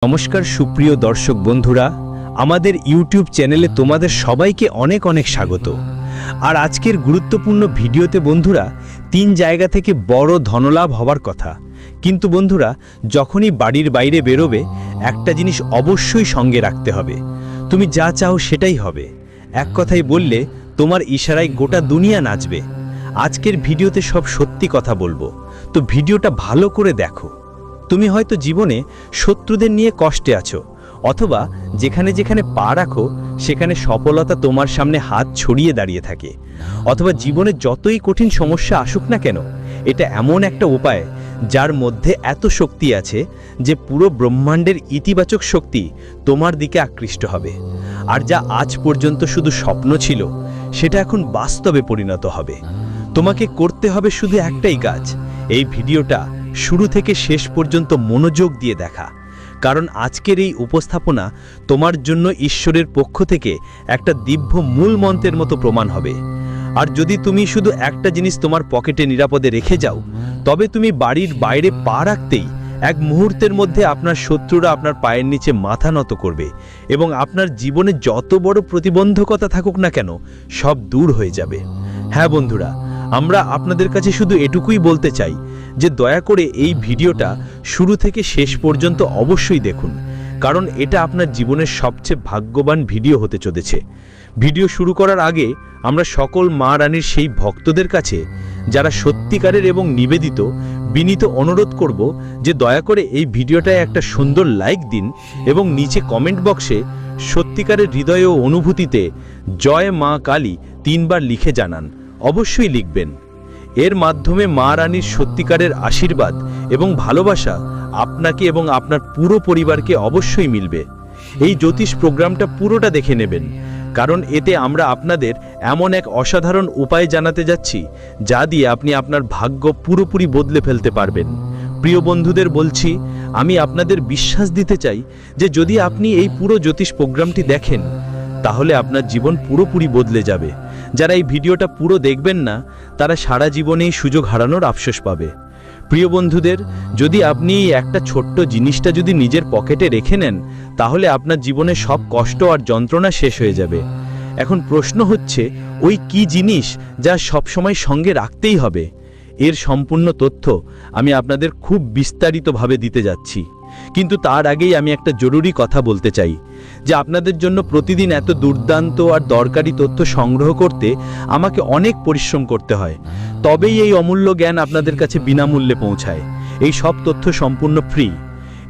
নমস্কার সুপ্রিয় দর্শক বন্ধুরা, আমাদের ইউটিউব চ্যানেলে তোমাদের সবাইকে অনেক অনেক স্বাগত। আর আজকের গুরুত্বপূর্ণ ভিডিওতে বন্ধুরা 3 জায়গা থেকে বড় ধনলাভ হওয়ার কথা। কিন্তু বন্ধুরা, যখনই বাড়ির বাইরে বেরোবে একটা জিনিস অবশ্যই সঙ্গে রাখতে হবে। তুমি যা চাও সেটাই হবে। এক কথায় বললে তোমার ইশারায় গোটা দুনিয়া নাচবে। আজকের ভিডিওতে সব সত্যি কথা বলবো, তো ভিডিওটা ভালো করে দেখো। তুমি হয়তো জীবনে শত্রুদের নিয়ে কষ্টে আছো, অথবা যেখানে যেখানে পা রাখো সেখানে সফলতা তোমার সামনে হাত ছড়িয়ে দাঁড়িয়ে থাকে। অথবা জীবনে যতই কঠিন সমস্যা আসুক না কেন, এটা এমন একটা উপায় যার মধ্যে এত শক্তি আছে যে পুরো ব্রহ্মাণ্ডের ইতিবাচক শক্তি তোমার দিকে আকৃষ্ট হবে। আর যা আজ পর্যন্ত শুধু স্বপ্ন ছিল, সেটা এখন বাস্তবে পরিণত হবে। তোমাকে করতে হবে শুধু একটাই কাজ, এই ভিডিওটা শুরু থেকে শেষ পর্যন্ত মনোযোগ দিয়ে দেখা। কারণ আজকের এই উপস্থাপনা তোমার জন্য ঈশ্বরের পক্ষ থেকে একটা দিব্য মূল মন্ত্রের মতো প্রমাণ হবে। আর যদি তুমি শুধু একটা জিনিস তোমার পকেটে নিরাপদে রেখে যাও, তবে তুমি বাড়ির বাইরে পা রাখতেই এক মুহূর্তের মধ্যে আপনার শত্রুরা আপনার পায়ের নিচে মাথা নত করবে, এবং আপনার জীবনে যত বড় প্রতিবন্ধকতা থাকুক না কেন সব দূর হয়ে যাবে। হ্যাঁ বন্ধুরা, আমরা আপনাদের কাছে শুধু এটুকুই বলতে চাই যে দয়া করে এই ভিডিওটা শুরু থেকে শেষ পর্যন্ত অবশ্যই দেখুন, কারণ এটা আপনার জীবনের সবচেয়ে ভাগ্যবান ভিডিও হতে চলেছে। ভিডিও শুরু করার আগে আমরা সকল মা রানীর সেই ভক্তদের কাছে যারা সত্যিকারের এবং নিবেদিত, বিনীত অনুরোধ করব যে দয়া করে এই ভিডিওটায় একটা সুন্দর লাইক দিন এবং নিচে কমেন্ট বক্সে সত্যিকারের হৃদয় ও অনুভূতিতে জয় মা কালী 3 বার লিখে জানান। অবশ্যই লিখবেন। এর মাধ্যমে মা রানীর সত্যিকারের আশীর্বাদ এবং ভালোবাসা আপনাকে এবং আপনার পুরো পরিবারকে অবশ্যই মিলবে। এই জ্যোতিষ প্রোগ্রামটা পুরোটা দেখে নেবেন, কারণ এতে আমরা আপনাদের এমন এক অসাধারণ উপায় জানাতে যাচ্ছি যা দিয়ে আপনি আপনার ভাগ্য পুরোপুরি বদলে ফেলতে পারবেন। প্রিয় বন্ধুদের বলছি, আমি আপনাদের বিশ্বাস দিতে চাই যে যদি আপনি এই পুরো জ্যোতিষ প্রোগ্রামটি দেখেন, তাহলে আপনার জীবন পুরোপুরি বদলে যাবে। যারা এই ভিডিওটা পুরো দেখবেন না, তারা সারা জীবনে এই সুযোগ হারানোর আফসোস পাবে। প্রিয় বন্ধুদের, যদি আপনি এই একটা ছোট্ট জিনিসটা যদি নিজের পকেটে রেখে নেন, তাহলে আপনার জীবনে সব কষ্ট আর যন্ত্রণা শেষ হয়ে যাবে। এখন প্রশ্ন হচ্ছে, ওই কি জিনিস যা সবসময় সঙ্গে রাখতেই হবে? এর সম্পূর্ণ তথ্য আমি আপনাদের খুব বিস্তারিতভাবে দিতে যাচ্ছি, কিন্তু তার আগেই আমি একটা জরুরি কথা বলতে চাই যে আপনাদের জন্য প্রতিদিন এত দুর্দান্ত আর দরকারি তথ্য সংগ্রহ করতে আমাকে অনেক পরিশ্রম করতে হয়, তবেই এই অমূল্য জ্ঞান আপনাদের কাছে বিনামূল্যে পৌঁছায়। এই সব তথ্য সম্পূর্ণ ফ্রি।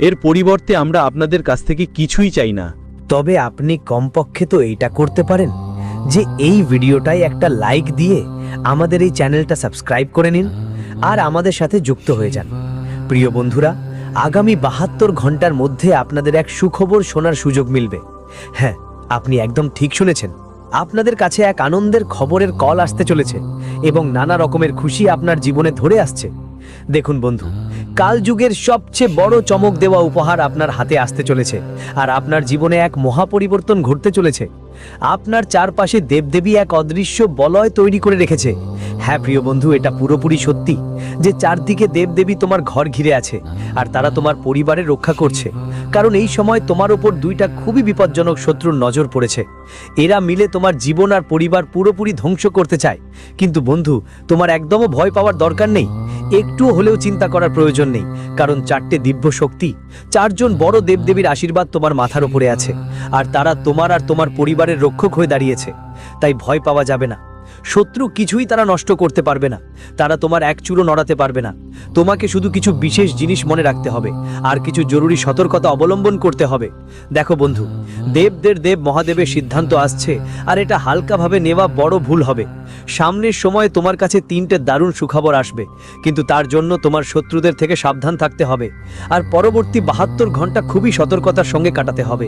এর পরিবর্তে আমরা আপনাদের কাছ থেকে কিছুই চাই না। তবে আপনি কমপক্ষে তো এইটা করতে পারেন যে এই ভিডিওটায় একটা লাইক দিয়ে আমাদের এই চ্যানেলটা সাবস্ক্রাইব করে নিন আর আমাদের সাথে যুক্ত হয়ে যান। প্রিয় বন্ধুরা, আগামী 72 ঘন্টার মধ্যে আপনাদের এক সুখবর শোনার সুযোগ মিলবে। হ্যাঁ, আপনি একদম ঠিক শুনেছেন। আপনাদের কাছে এক আনন্দের খবরের কল আসতে চলেছে এবং নানা রকমের খুশি আপনার জীবনে ধরে আসছে। দেখুন বন্ধু, কালযুগের সবচেয়ে বড় চমক দেওয়া উপহার আপনার হাতে আসতে চলেছে, আর আপনার জীবনে এক মহাপরিবর্তন ঘটতে চলেছে। আপনার চারপাশে দেবদেবী এক অদৃশ্য বলয় তৈরি করে রেখেছে। হ্যাঁ প্রিয় বন্ধু, এটা পুরোপুরি সত্যি যে চারদিকে দেবদেবী তোমার ঘর ঘিরে আছে, আর তারা তোমার পরিবারের রক্ষা করছে। কারণ এই সময় তোমার ওপর 2টা খুবই বিপজ্জনক শত্রুর নজর পড়েছে। এরা মিলে তোমার জীবন আর পরিবার পুরোপুরি ধ্বংস করতে চায়। কিন্তু বন্ধু, তোমার একদমও ভয় পাওয়ার দরকার নেই, একটুও হলেও চিন্তা করার প্রয়োজন নেই। কারণ 4টে দিব্য শক্তি, 4 জন বড় দেবদেবীর আশীর্বাদ তোমার মাথার উপরে আছে, আর তারা তোমার আর তোমার পরিবারের রক্ষক হয়ে দাঁড়িয়েছে। তাই ভয় পাওয়া যাবে না। শত্রু কিছুই তারা নষ্ট করতে পারবে না, তারা তোমার এক চুরো নড়াতে পারবে না। তোমাকে শুধু কিছু বিশেষ জিনিস মনে রাখতে হবে আর কিছু জরুরি সতর্কতা অবলম্বন করতে হবে। দেখো বন্ধু, দেবদের দেব মহাদেবের সিদ্ধান্ত আসছে, আর এটা হালকাভাবে নেওয়া বড় ভুল হবে। সামনের সময়ে তোমার কাছে 3টে দারুণ সুখবর আসবে, কিন্তু তার জন্য তোমার শত্রুদের থেকে সাবধান থাকতে হবে, আর পরবর্তী 72 ঘন্টা খুবই সতর্কতার সঙ্গে কাটাতে হবে।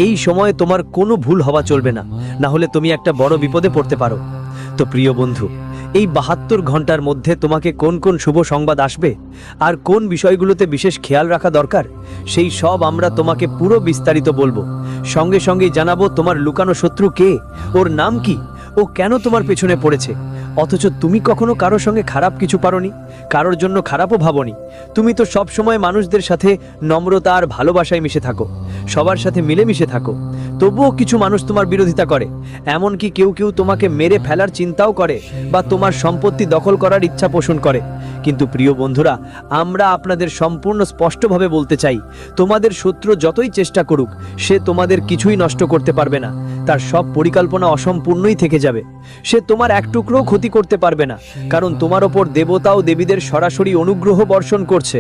এই সময়ে তোমার কোনো ভুল হওয়া চলবে না, না হলে তুমি একটা বড় বিপদে পড়তে পারো। তো প্রিয় বন্ধু, এই 72 ঘন্টার মধ্যে তোমাকে কোন কোন শুভ সংবাদ আসবে আর কোন বিষয়গুলোতে বিশেষ খেয়াল রাখা দরকার, সেই সব আমরা তোমাকে পুরো বিস্তারিত বলবো। সঙ্গে সঙ্গেই জানাবো তোমার লুকানো শত্রু কে, ওর নাম কি, ও কেন তোমার পেছনে পড়েছে, অথচ তুমি কখনো কারোর সঙ্গে খারাপ কিছু পারোনি, কারোর জন্য খারাপও ভাবোনি। তুমি তো সব সময় মানুষদের সাথে নম্রতা আর ভালোবাসায় মিশে থাকো, সবার সাথে মিলেমিশে থাকো। তবুও কিছু মানুষ তোমার বিরোধিতা করে, এমনকি কেউ কেউ তোমাকে মেরে ফেলার চিন্তাও করে বা তোমার সম্পত্তি দখল করার ইচ্ছা পোষণ করে। কিন্তু প্রিয় বন্ধুরা, আমরা আপনাদের সম্পূর্ণ স্পষ্টভাবে বলতে চাই, তোমাদের শত্রু যতই চেষ্টা করুক, সে তোমাদের কিছুই নষ্ট করতে পারবে না। তার সব পরিকল্পনা অসম্পূর্ণই থেকে যাবে। সে তোমার এক টুকরোও ক্ষতি করতে পারবে না, কারণ তোমার ওপর দেবতা ও দেবীদের সরাসরি অনুগ্রহ বর্ষণ করছে।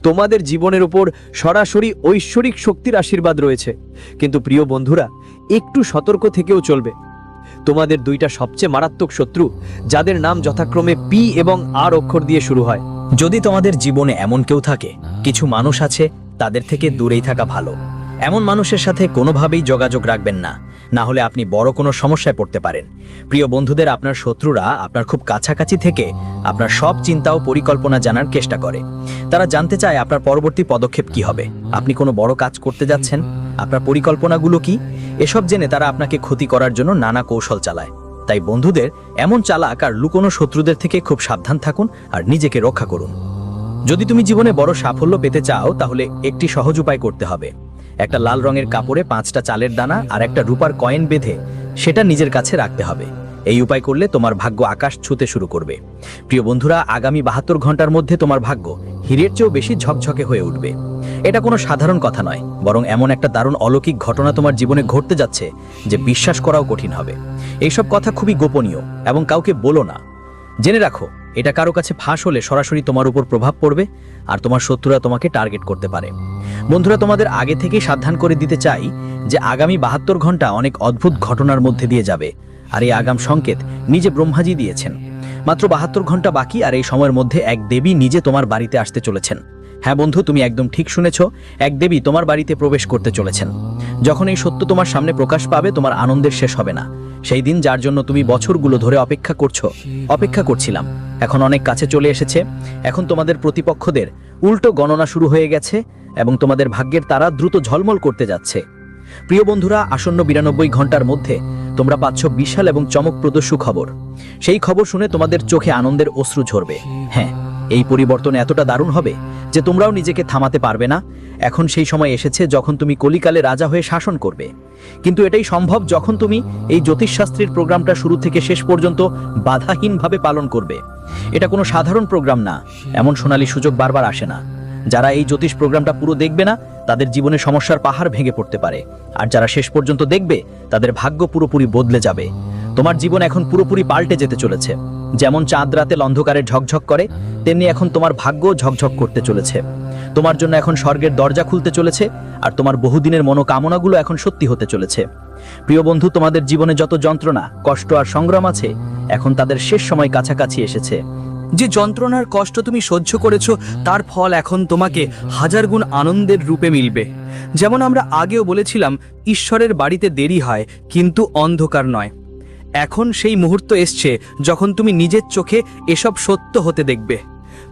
তোমাদের জীবনের ওপর সরাসরি ঐশ্বরিক শক্তির আশীর্বাদ রয়েছে। কিন্তু প্রিয় বন্ধুরা, একটু সতর্ক থেকেও চলবে। তোমাদের দুইটা সবচেয়ে মারাত্মক শত্রু, যাদের নাম যথাক্রমে পি এবং আর অক্ষর দিয়ে শুরু হয়। যদি তোমাদের জীবনে এমন কেউ থাকে, কিছু মানুষ আছে, তাদের থেকে দূরেই থাকা ভালো। এমন মানুষের সাথে কোনোভাবেই যোগাযোগ রাখবেন না, না হলে আপনি বড় কোনো সমস্যায় পড়তে পারেন। প্রিয় বন্ধুদের, আপনার শত্রুরা আপনার খুব কাছাকাছি থেকে আপনার সব চিন্তা ও পরিকল্পনা জানার চেষ্টা করে। তারা জানতে চায় আপনার পরবর্তী পদক্ষেপ কি হবে, আপনি কোনো বড় কাজ করতে যাচ্ছেন, আপনার পরিকল্পনাগুলো কি। এসব জেনে তারা আপনাকে ক্ষতি করার জন্য নানা কৌশল চালায়। তাই বন্ধুদের, এমন চালাক আর লুকোনো শত্রুদের থেকে খুব সাবধান থাকুন আর নিজেকে রক্ষা করুন। যদি তুমি জীবনে বড় সাফল্য পেতে চাও, তাহলে একটি সহজ উপায় করতে হবে। একটা লাল রঙের কাপড়ে 5টা চালের দানা আর একটা রূপার কয়েন বেঁধে সেটা নিজের কাছে রাখতে হবে। এই উপায় করলে তোমার ভাগ্য আকাশ ছুঁতে শুরু করবে। প্রিয় বন্ধুরা, আগামী 72 ঘন্টার মধ্যে তোমার ভাগ্য হীরের চেয়েও বেশি ঝকঝকে হয়ে উঠবে। এটা কোনো সাধারণ কথা নয়, বরং এমন একটা দারুণ অলৌকিক ঘটনা তোমার জীবনে ঘটতে যাচ্ছে যে বিশ্বাস করাও কঠিন হবে। এইসব কথা খুবই গোপনীয় এবং কাউকে বলো না। জেনে রাখো, এটা কারো কাছে ফাঁস হলে সরাসরি তোমার উপর প্রভাব পড়বে আর তোমার শত্রুরা তোমাকে টার্গেট করতে পারে। বন্ধুরা, তোমাদের আগে থেকেই সাবধান করে দিতে চাই যে আগামী 72 ঘন্টা অনেক অদ্ভুত ঘটনার মধ্যে দিয়ে যাবে। আর এই আগাম সংকেত নিজে ব্রহ্মাজি দিয়েছেন। মাত্র 72 ঘন্টা বাকি, আর এই সময়ের মধ্যে এক দেবী নিজে তোমার বাড়িতে আসতে চলেছেন। হ্যাঁ বন্ধু, তুমি একদম ঠিক শুনেছ, এক দেবী তোমার বাড়িতে প্রবেশ করতে চলেছেন। যখন এই সত্য তোমার সামনে প্রকাশ পাবে, তোমার আনন্দের শেষ হবে না। সেই দিন যার জন্য তুমি বছরগুলো ধরে অপেক্ষা করছিলাম, এখন অনেক কাছে চলে এসেছে। এখন তোমাদের প্রতিপক্ষদের উল্টো গণনা শুরু হয়ে গেছে এবং তোমাদের ভাগ্যের তারা দ্রুত ঝলমল করতে যাচ্ছে। প্রিয় বন্ধুরা, আসন্ন 92 ঘন্টার মধ্যে তোমরা পাচ্ছ বিশাল এবং চমকপ্রদ সুখবর। সেই খবর শুনে তোমাদের চোখে আনন্দের অশ্রু ঝরবে। হ্যাঁ, এই পরিবর্তন এতটা দারুণ হবে যে তোমরাও নিজেকে থামাতে পারবে না। এখন সেই সময় এসেছে যখন তুমি কলিকালে রাজা হয়ে শাসন করবে। কিন্তু এটাই সম্ভব যখন তুমি এই জ্যোতিষশাস্ত্রের প্রোগ্রামটা শুরু থেকে শেষ পর্যন্ত বাধাহীনভাবে পালন করবে। এটা কোনো সাধারণ প্রোগ্রাম না, এমন সোনালী সুযোগ বারবার আসে না। যারা এই জ্যোতিষ প্রোগ্রামটা পুরো দেখবে না, তাদের জীবনে সমস্যার পাহাড় ভেঙে পড়তে পারে। আর যারা শেষ পর্যন্ত দেখবে, তাদের ভাগ্য পুরোপুরি বদলে যাবে। তোমার জীবন এখন পুরোপুরি পাল্টে যেতে চলেছে। যেমন চাঁদ রাতে অন্ধকারে ঝকঝক করে, তেমনি এখন তোমার ভাগ্য ঝকঝক করতে চলেছে। তোমার জন্য এখন স্বর্গের দরজা খুলতে চলেছে, আর তোমার বহুদিনের মনোকামনাগুলো এখন সত্যি হতে চলেছে। প্রিয় বন্ধু, তোমাদের জীবনে যত যন্ত্রণা, কষ্ট আর সংগ্রাম আছে, এখন তাদের শেষ সময় কাছাকাছি এসেছে। যে যন্ত্রণার কষ্ট তুমি সহ্য করেছো, তার ফল এখন তোমাকে হাজার গুণ আনন্দের রূপে মিলবে। যেমন আমরা আগেও বলেছিলাম, ঈশ্বরের বাড়িতে দেরি হয়, কিন্তু অন্ধকার নয়। এখন সেই মুহূর্ত এসছে যখন তুমি নিজের চোখে এসব সত্য হতে দেখবে।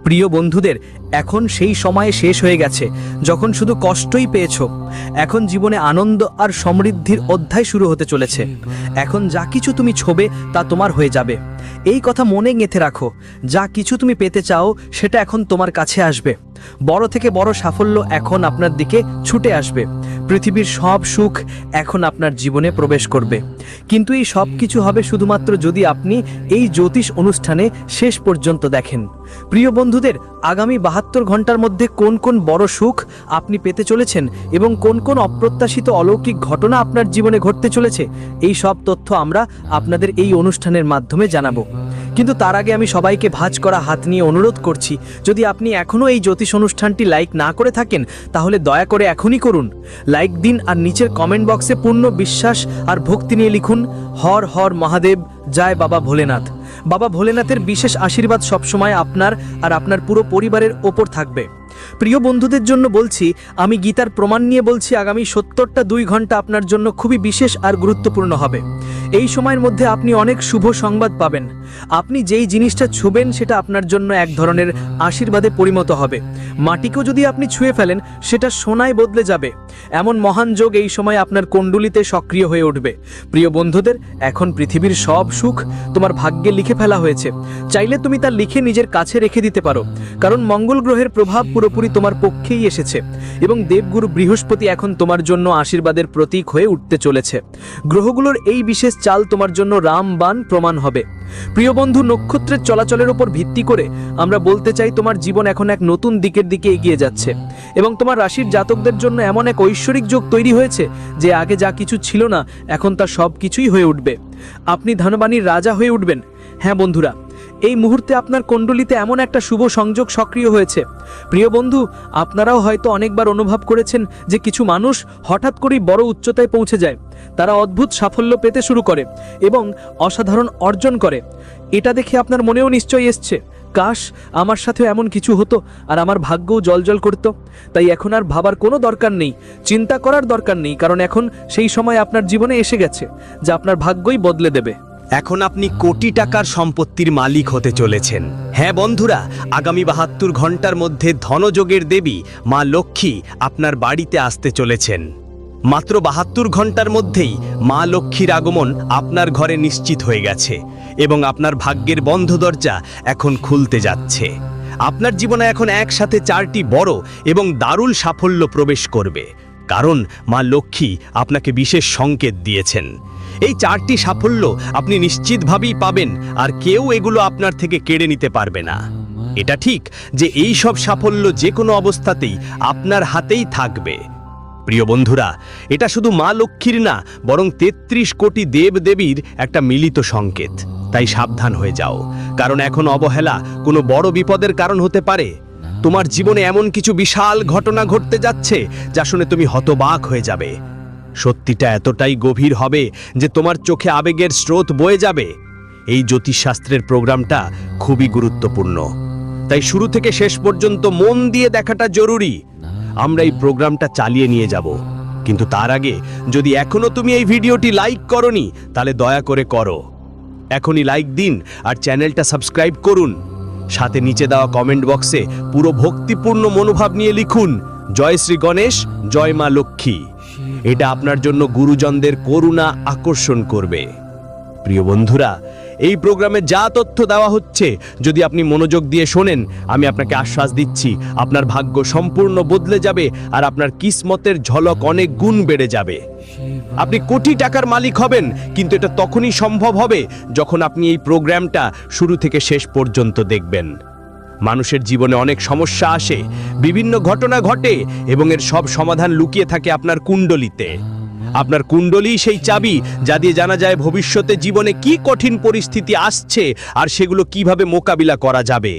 প্রিয় বন্ধুদের, এখন সেই সময় শেষ হয়ে গেছে যখন শুধু কষ্টই পেয়েছো। এখন জীবনে আনন্দ আর সমৃদ্ধির অধ্যায় শুরু হতে চলেছে। এখন যা কিছু তুমি ছোবে তা তোমার হয়ে যাবে। এই কথা মনে গেঁথে রাখো, যা কিছু তুমি পেতে চাও সেটা এখন তোমার কাছে আসবে। বড় থেকে বড় সাফল্য এখন আপনার দিকে ছুটে আসবে। পৃথিবীর সব সুখ এখন আপনার জীবনে প্রবেশ করবে। কিন্তু এই সব কিছু হবে শুধুমাত্র যদি আপনি এই জ্যোতিষ অনুষ্ঠানে শেষ পর্যন্ত দেখেন। প্রিয় বন্ধুদের, আগামী 72 ঘন্টার মধ্যে কোন কোন বড় সুখ আপনি পেতে চলেছেন এবং কোন কোন অপ্রত্যাশিত অলৌকিক ঘটনা আপনার জীবনে ঘটতে চলেছে, এই সব তথ্য আমরা আপনাদের এই অনুষ্ঠানের মাধ্যমে জানাবো। কিন্তু তার আগে আমি সবাইকে ভাঁজ করা হাত নিয়ে অনুরোধ করছি, যদি আপনি এখনও এই জ্যোতিষ অনুষ্ঠানটি লাইক না করে থাকেন, তাহলে দয়া করে এখনই করুন। লাইক দিন আর নিচের কমেন্ট বক্সে পূর্ণ বিশ্বাস আর ভক্তি নিয়ে লিখুন, হর হর মহাদেব, জয় বাবা ভোলেনাথ। বাবা ভোলেনাথের বিশেষ আশীর্বাদ সবসময় আপনার আর আপনার পুরো পরিবারের ওপর থাকবে। প্রিয় বন্ধুদের জন্য বলছি, আমি গীতার প্রমাণ নিয়ে বলছি, আগামী 70টা 2 ঘন্টা আপনার জন্য খুবই বিশেষ আর গুরুত্বপূর্ণ হবে। এই সময়ের মধ্যে আপনি অনেক শুভ সংবাদ পাবেন। আপনি যেই জিনিসটা ছুবেন সেটা আপনার জন্য এক ধরনের আশীর্বাদে পরিণত হবে। মাটিকেও যদি আপনি ছুঁয়ে ফেলেন সেটা সোনায় বদলে যাবে। এমন মহান যোগ এই সময় আপনার কুণ্ডলিতে সক্রিয় হয়ে উঠবে। প্রিয় বন্ধুদের, এখন পৃথিবীর সব সুখ তোমার ভাগ্যে লিখে ফেলা হয়েছে। চাইলে তুমি তা লিখে নিজের কাছে রেখে দিতে পারো, কারণ মঙ্গল গ্রহের প্রভাব পুরোপুরি তোমার পক্ষেই এসেছে এবং দেবগুরু বৃহস্পতি এখন তোমার জন্য আশীর্বাদের প্রতীক হয়ে উঠতে চলেছে। গ্রহগুলোর এই বিশেষ চাল তোমার জন্য রামবাণ প্রমাণ হবে। প্রিয় বন্ধু, নক্ষত্রের চলাচলের উপর ভিত্তি করে আমরা বলতে চাই তোমার জীবন এখন এক নতুন দিকের দিকে এগিয়ে যাচ্ছে এবং তোমার রাশির জাতকদের জন্য এমন এক ঐশ্বরিক যোগ তৈরি হয়েছে যে আগে যা কিছু ছিল না এখন তা সব কিছুই হয়ে উঠবে। আপনি ধনবাণীর রাজা হয়ে উঠবেন। হ্যাঁ বন্ধুরা, এই মুহূর্তে আপনার কুণ্ডলিতে এমন একটা শুভ সংযোগ সক্রিয় হয়েছে। প্রিয় বন্ধু, আপনারাও হয়তো অনেকবার অনুভব করেছেন যে কিছু মানুষ হঠাৎ করেই বড় উচ্চতায় পৌঁছে যায়। তারা অদ্ভুত সাফল্য পেতে শুরু করে এবং অসাধারণ অর্জন করে। এটা দেখে আপনার মনেও নিশ্চয়ই এসছে, কাশ আমার সাথেও এমন কিছু হতো আর আমার ভাগ্যও জলজল করত। তাই এখন আর ভাবার কোনো দরকার নেই, চিন্তা করার দরকার নেই, কারণ এখন সেই সময় আপনার জীবনে এসে গেছে যা আপনার ভাগ্যই বদলে দেবে। এখন আপনি কোটি টাকার সম্পত্তির মালিক হতে চলেছেন। হ্যাঁ বন্ধুরা, আগামী 72 ঘন্টার মধ্যে ধনযোগের দেবী মা লক্ষ্মী আপনার বাড়িতে আসতে চলেছেন। মাত্র 72 ঘন্টার মধ্যেই মা লক্ষ্মীর আগমন আপনার ঘরে নিশ্চিত হয়ে গেছে এবং আপনার ভাগ্যের বন্ধ দরজা এখন খুলতে যাচ্ছে। আপনার জীবনে এখন একসাথে 4টি বড় এবং দারুণ সাফল্য প্রবেশ করবে, কারণ মা লক্ষ্মী আপনাকে বিশেষ সংকেত দিয়েছেন। এই 4টি সাফল্য আপনি নিশ্চিতভাবেই পাবেন আর কেউ এগুলো আপনার থেকে কেড়ে নিতে পারবে না। এটা ঠিক যে এই সব সাফল্য যে কোনো অবস্থাতেই আপনার হাতেই থাকবে। প্রিয় বন্ধুরা, এটা শুধু মা লক্ষ্মীর না, বরং 33 কোটি দেবদেবীর একটা মিলিত সংকেত। তাই সাবধান হয়ে যাও, কারণ এখন অবহেলা কোনো বড় বিপদের কারণ হতে পারে। তোমার জীবনে এমন কিছু বিশাল ঘটনা ঘটতে যাচ্ছে যা শুনে তুমি হতবাক হয়ে যাবে। সত্যিটা এতটাই গভীর হবে যে তোমার চোখে আবেগের স্রোত বয়ে যাবে। এই জ্যোতিষশাস্ত্রের প্রোগ্রামটা খুবই গুরুত্বপূর্ণ, তাই শুরু থেকে শেষ পর্যন্ত মন দিয়ে দেখাটা জরুরি। আমরা এই প্রোগ্রামটা চালিয়ে নিয়ে যাব, কিন্তু তার আগে যদি এখনো তুমি এই ভিডিওটি লাইক করোনি তাহলে দয়া করে করো। এখনই লাইক দিন আর চ্যানেলটা সাবস্ক্রাইব করুন। সাথে নিচে দেওয়া কমেন্ট বক্সে পুরো ভক্তিপূর্ণ মনোভাব নিয়ে লিখুন, জয় শ্রী গণেশ, জয় মা লক্ষ্মী। এটা আপনার জন্য গুরুজনদের করুণা আকর্ষণ করবে। প্রিয় বন্ধুরা, এই প্রোগ্রামে যা তথ্য দেওয়া হচ্ছে যদি আপনি মনোযোগ দিয়ে শোনেন, আমি আপনাকে আশ্বাস দিচ্ছি আপনার ভাগ্য সম্পূর্ণ বদলে যাবে আর আপনার কিসমতের ঝলক অনেক গুণ বেড়ে যাবে। আপনি কোটি টাকার মালিক হবেন, কিন্তু এটা তখনই সম্ভব হবে যখন আপনি এই প্রোগ্রামটা শুরু থেকে শেষ পর্যন্ত দেখবেন। মানুষের জীবনে অনেক সমস্যা আসে, বিভিন্ন ঘটনা ঘটে এবং এর সব সমাধান লুকিয়ে থাকে আপনার কুণ্ডলিতে। আপনার কুণ্ডলী সেই চাবি যা দিয়ে জানা যায় ভবিষ্যতে জীবনে কি কঠিন পরিস্থিতি আসছে আর সেগুলো কিভাবে মোকাবিলা করা যাবে।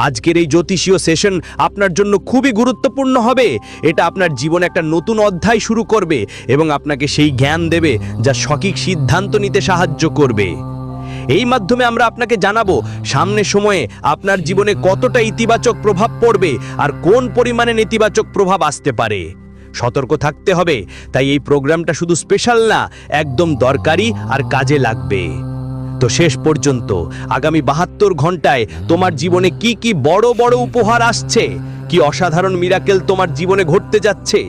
আজকের এই জ্যোতিষীয় সেশন আপনার জন্য খুবই গুরুত্বপূর্ণ হবে। এটা আপনার জীবনে একটা নতুন অধ্যায় শুরু করবে এবং আপনাকে সেই জ্ঞান দেবে যা সঠিক সিদ্ধান্ত নিতে সাহায্য করবে। এই মাধ্যমে আমরা আপনাকে জানাবো সামনের সময়ে আপনার জীবনে কতটা ইতিবাচক প্রভাব পড়বে আর কোন পরিমাণে নেতিবাচক প্রভাব আসতে পারে। সতর্ক থাকতে হবে, তাই এই প্রোগ্রামটা শুধু স্পেশাল না, একদম দরকারি আর কাজে লাগবে। তো শেষ পর্যন্ত আগামী 72 ঘন্টায় তোমার জীবনে কি কি বড় বড় উপহার আসছে, কি অসাধারণ মিরাকেল তোমার জীবনে ঘটতে যাচ্ছে।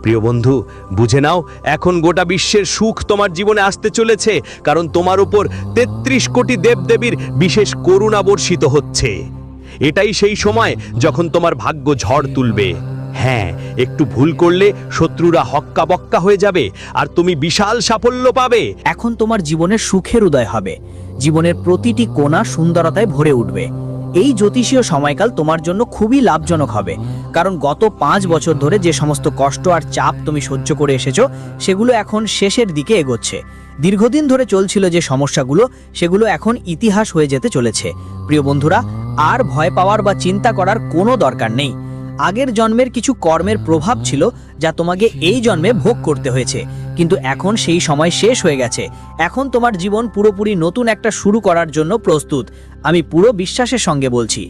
প্রিয় বন্ধু, বুঝে নাও, এখন গোটা বিশ্বের সুখ তোমার জীবনে আসতে চলেছে, কারণ তোমার উপর 33 কোটি দেবদেবীর বিশেষ করুণা বর্ষিত হচ্ছে। এটাই সেই সময় যখন তোমার ভাগ্য ঝড় তুলবে। হ্যাঁ, একটু ভুল করলে শত্রুরা হক্কা বক্কা হয়ে যাবে আর তুমি বিশাল সাফল্য পাবে। এখন তোমার জীবনের সুখের উদয় হবে, জীবনের প্রতিটি কোণা সুন্দরতায় ভরে উঠবে। এই জ্যোতিষীয় সময়কাল তোমার জন্য খুবই লাভজনক হবে, কারণ গত 5 বছর ধরে যে সমস্ত কষ্ট আর চাপ তুমি সহ্য করে এসেছো সেগুলো এখন শেষের দিকে এগোচ্ছে। দীর্ঘদিন ধরে চলছিল যে সমস্যাগুলো, সেগুলো এখন ইতিহাস হয়ে যেতে চলেছে। প্রিয় বন্ধুরা, আর ভয় পাওয়ার বা চিন্তা করার কোনো দরকার নেই। আগের জন্মের কিছু কর্মের প্রভাব ছিল যা তোমাকে এই জন্মে ভোগ করতে হয়েছে, কিন্তু এখন সেই সময় শেষ হয়ে গেছে। এখন তোমার জীবন পুরোপুরি নতুন একটা শুরু করার জন্য প্রস্তুত। আমি পুরো বিশ্বাসের সঙ্গে বলছি।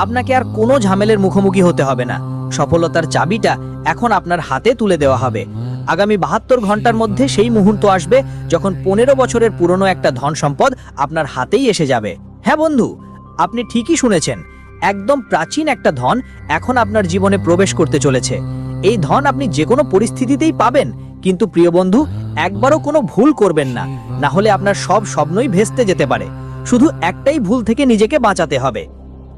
আপনাকে আর কোনো ঝামেলার মুখোমুখি হতে হবে না। সফলতার চাবিটা এখন আপনার হাতে তুলে দেওয়া হবে। আগামী 72 ঘন্টার মধ্যে সেই মুহূর্ত আসবে যখন 15 বছরের পুরনো একটা ধন সম্পদ আপনার হাতেই এসে যাবে। হ্যাঁ বন্ধু, আপনি ঠিকই শুনেছেন, একদম প্রাচীন একটা ধন এখন আপনার জীবনে প্রবেশ করতে চলেছে। এই ধন আপনি যে কোনো পরিস্থিতিতেই পাবেন, কিন্তু প্রিয় বন্ধু, একবারও কোনো ভুল করবেন না, না হলে আপনার সব স্বপ্নই ভেস্তে যেতে পারে। শুধু একটাই ভুল থেকে নিজেকে বাঁচাতে হবে।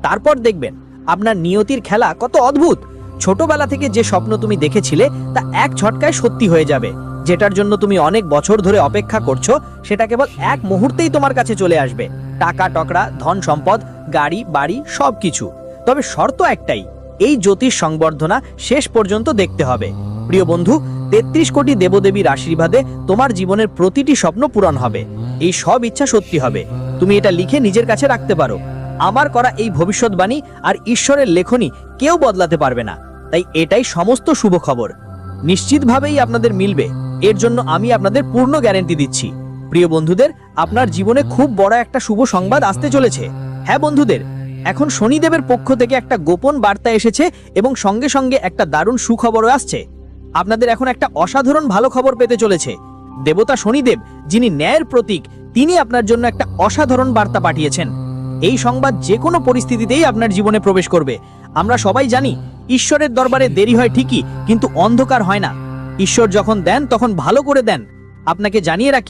তারপর দেখবেন আপনার নিয়তির খেলা কত অদ্ভুত। ছোটবেলা থেকে যে স্বপ্ন তুমি দেখেছিলে তা এক ঝটকায় সত্যি হয়ে যাবে। যেটার জন্য তুমি অনেক বছর ধরে অপেক্ষা করছো, সেটা কেবল এক মুহূর্তেই তোমার কাছে চলে আসবে। টাকা টকরা, ধন সম্পদ, গাড়ি বাড়ি সবকিছু। তবে শর্ত একটাই, এই জ্যোতিষ সংবর্ধনা শেষ পর্যন্ত দেখতে হবে। প্রিয় বন্ধু, 33 কোটি দেবদেবীর আশীর্বাদে তোমার জীবনের প্রতিটি স্বপ্ন পূরণ হবে। এই সব ইচ্ছা সত্যি হবে। তুমি এটা লিখে নিজের কাছে রাখতে পারো। আমার করা এই ভবিষ্যৎবাণী আর ঈশ্বরের লেখনী কেউ বদলাতে পারবে না। তাই এটাই সমস্ত শুভ খবর। নিশ্চিতভাবেই আপনাদের মিলবে, এর জন্য আমি আপনাদের পূর্ণ গ্যারান্টি দিচ্ছি। প্রিয় বন্ধুদের, আপনার জীবনে খুব বড় একটা শুভ সংবাদ আসতে চলেছে। হ্যাঁ বন্ধুদের, এখন শনিদেবের পক্ষ থেকে একটা গোপন বার্তা এসেছে এবং সঙ্গে সঙ্গে একটা দারুণ সুখবরও আসছে। আপনাদের এখন একটা অসাধারণ ভালো খবর পেতে চলেছে। দেবতা শনিদেব, যিনি ন্যায়ের প্রতীক, তিনি আপনার জন্য একটা অসাধারণ বার্তা পাঠিয়েছেন। এই সংবাদ যে কোনো পরিস্থিতিতেই আপনার জীবনে প্রবেশ করবে। আমরা সবাই জানি, ঈশ্বরের দরবারে দেরি হয় ঠিকই, কিন্তু অন্ধকার হয় না। ঈশ্বর যখন দেন তখন ভালো করে দেন। আপনাকে জানিয়ে রাখি,